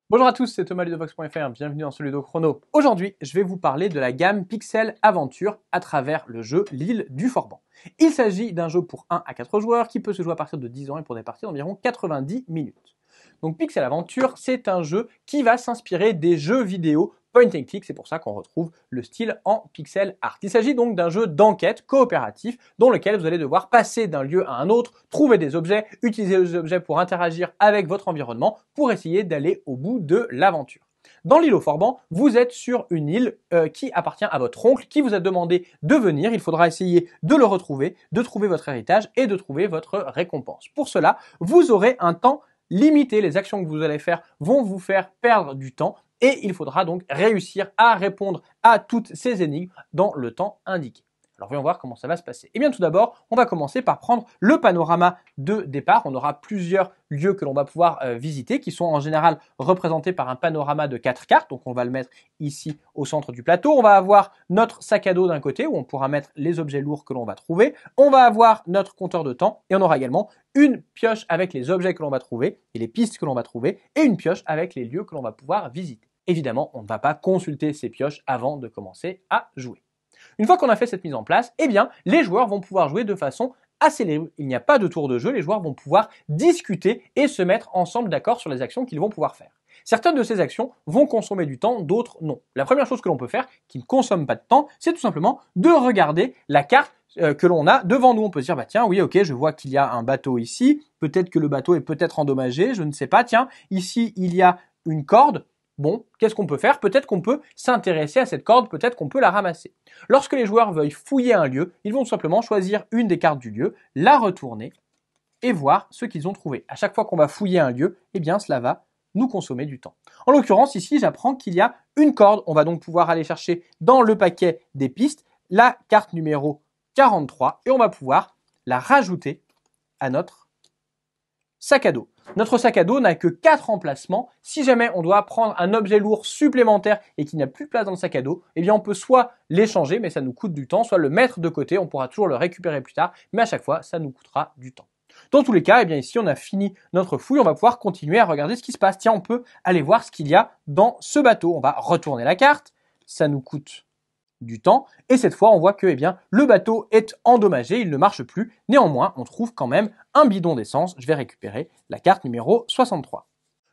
Bonjour à tous, c'est Thomas Ludovox.fr, bienvenue dans ce Ludo Chrono. Aujourd'hui, je vais vous parler de la gamme Pixel Aventure à travers le jeu L'Île du Forban. Il s'agit d'un jeu pour 1 à 4 joueurs qui peut se jouer à partir de 10 ans et pour des parties d'environ 90 minutes. Donc Pixel Aventure, c'est un jeu qui va s'inspirer des jeux vidéo point and click, c'est pour ça qu'on retrouve le style en pixel art. Il s'agit donc d'un jeu d'enquête coopératif dans lequel vous allez devoir passer d'un lieu à un autre, trouver des objets, utiliser les objets pour interagir avec votre environnement pour essayer d'aller au bout de l'aventure. Dans l'île au Forban, vous êtes sur une île qui appartient à votre oncle qui vous a demandé de venir. Il faudra essayer de le retrouver, de trouver votre héritage et de trouver votre récompense. Pour cela, vous aurez un temps limité. Les actions que vous allez faire vont vous faire perdre du temps et il faudra donc réussir à répondre à toutes ces énigmes dans le temps indiqué. Alors voyons voir comment ça va se passer. Et bien tout d'abord, on va commencer par prendre le panorama de départ. On aura plusieurs lieux que l'on va pouvoir visiter qui sont en général représentés par un panorama de 4 cartes. Donc on va le mettre ici au centre du plateau. On va avoir notre sac à dos d'un côté où on pourra mettre les objets lourds que l'on va trouver. On va avoir notre compteur de temps et on aura également une pioche avec les objets que l'on va trouver et les pistes que l'on va trouver et une pioche avec les lieux que l'on va pouvoir visiter. Évidemment, on ne va pas consulter ces pioches avant de commencer à jouer. Une fois qu'on a fait cette mise en place, eh bien, les joueurs vont pouvoir jouer de façon assez libre. Il n'y a pas de tour de jeu, les joueurs vont pouvoir discuter et se mettre ensemble d'accord sur les actions qu'ils vont pouvoir faire. Certaines de ces actions vont consommer du temps, d'autres non. La première chose que l'on peut faire, qui ne consomme pas de temps, c'est tout simplement de regarder la carte que l'on a devant nous. On peut se dire, bah tiens, oui, ok, je vois qu'il y a un bateau ici, peut-être que le bateau est peut-être endommagé, je ne sais pas, tiens, ici, il y a une corde. Bon, qu'est-ce qu'on peut faire? Peut-être qu'on peut s'intéresser à cette corde, peut-être qu'on peut la ramasser. Lorsque les joueurs veuillent fouiller un lieu, ils vont tout simplement choisir une des cartes du lieu, la retourner et voir ce qu'ils ont trouvé. À chaque fois qu'on va fouiller un lieu, eh bien cela va nous consommer du temps. En l'occurrence, ici, j'apprends qu'il y a une corde. On va donc pouvoir aller chercher dans le paquet des pistes la carte numéro 43 et on va pouvoir la rajouter à notre sac à dos. Notre sac à dos n'a que 4 emplacements. Si jamais on doit prendre un objet lourd supplémentaire et qu'il n'y a plus de place dans le sac à dos, eh bien on peut soit l'échanger, mais ça nous coûte du temps, soit le mettre de côté, on pourra toujours le récupérer plus tard, mais à chaque fois, ça nous coûtera du temps. Dans tous les cas, eh bien ici, on a fini notre fouille, on va pouvoir continuer à regarder ce qui se passe. Tiens, on peut aller voir ce qu'il y a dans ce bateau. On va retourner la carte, ça nous coûte du temps, et cette fois on voit que le bateau est endommagé, il ne marche plus. Néanmoins, on trouve quand même un bidon d'essence. Je vais récupérer la carte numéro 63.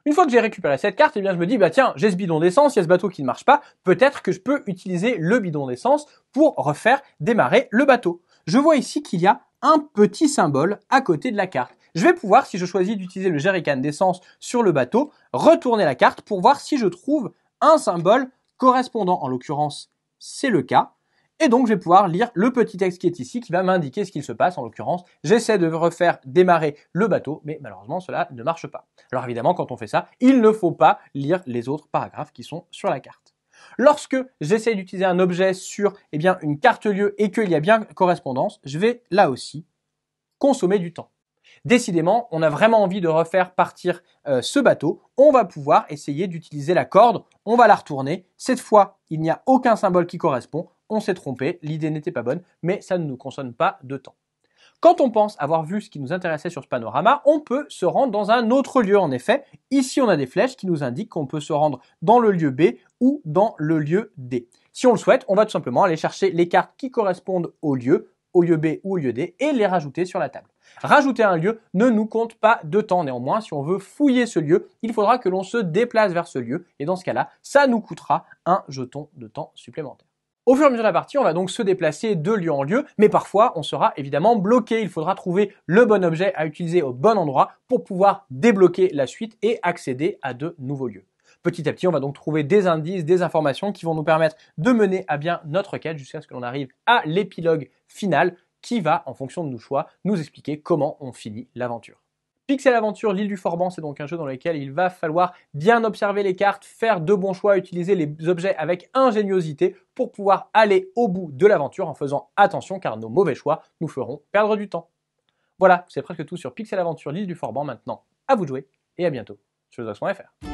Une fois que j'ai récupéré cette carte, je me dis, bah tiens, j'ai ce bidon d'essence, il y a ce bateau qui ne marche pas, peut-être que je peux utiliser le bidon d'essence pour refaire démarrer le bateau. Je vois ici qu'il y a un petit symbole à côté de la carte. Je vais pouvoir, si je choisis d'utiliser le jerrycan d'essence sur le bateau, retourner la carte pour voir si je trouve un symbole correspondant. En l'occurrence, c'est le cas. Et donc, je vais pouvoir lire le petit texte qui est ici, qui va m'indiquer ce qu'il se passe. En l'occurrence, j'essaie de refaire démarrer le bateau, mais malheureusement, cela ne marche pas. Alors évidemment, quand on fait ça, il ne faut pas lire les autres paragraphes qui sont sur la carte. Lorsque j'essaie d'utiliser un objet sur une carte lieu et qu'il y a bien correspondance, je vais là aussi consommer du temps. Décidément, on a vraiment envie de refaire partir ce bateau. On va pouvoir essayer d'utiliser la corde. On va la retourner. Cette fois, il n'y a aucun symbole qui correspond. On s'est trompé. L'idée n'était pas bonne, mais ça ne nous consomme pas de temps. Quand on pense avoir vu ce qui nous intéressait sur ce panorama, on peut se rendre dans un autre lieu. En effet, ici, on a des flèches qui nous indiquent qu'on peut se rendre dans le lieu B ou dans le lieu D. Si on le souhaite, on va tout simplement aller chercher les cartes qui correspondent au lieu B ou au lieu D, et les rajouter sur la table. Rajouter un lieu ne nous compte pas de temps. Néanmoins, si on veut fouiller ce lieu, il faudra que l'on se déplace vers ce lieu, et dans ce cas-là, ça nous coûtera un jeton de temps supplémentaire. Au fur et à mesure de la partie, on va donc se déplacer de lieu en lieu, mais parfois on sera évidemment bloqué. Il faudra trouver le bon objet à utiliser au bon endroit pour pouvoir débloquer la suite et accéder à de nouveaux lieux. Petit à petit, on va donc trouver des indices, des informations qui vont nous permettre de mener à bien notre quête jusqu'à ce que l'on arrive à l'épilogue final qui va, en fonction de nos choix, nous expliquer comment on finit l'aventure. Pixel Aventure, l'île du Forban, c'est donc un jeu dans lequel il va falloir bien observer les cartes, faire de bons choix, utiliser les objets avec ingéniosité pour pouvoir aller au bout de l'aventure en faisant attention car nos mauvais choix nous feront perdre du temps. Voilà, c'est presque tout sur Pixel Aventure, l'île du Forban. Maintenant, à vous de jouer et à bientôt sur Ludovox.fr.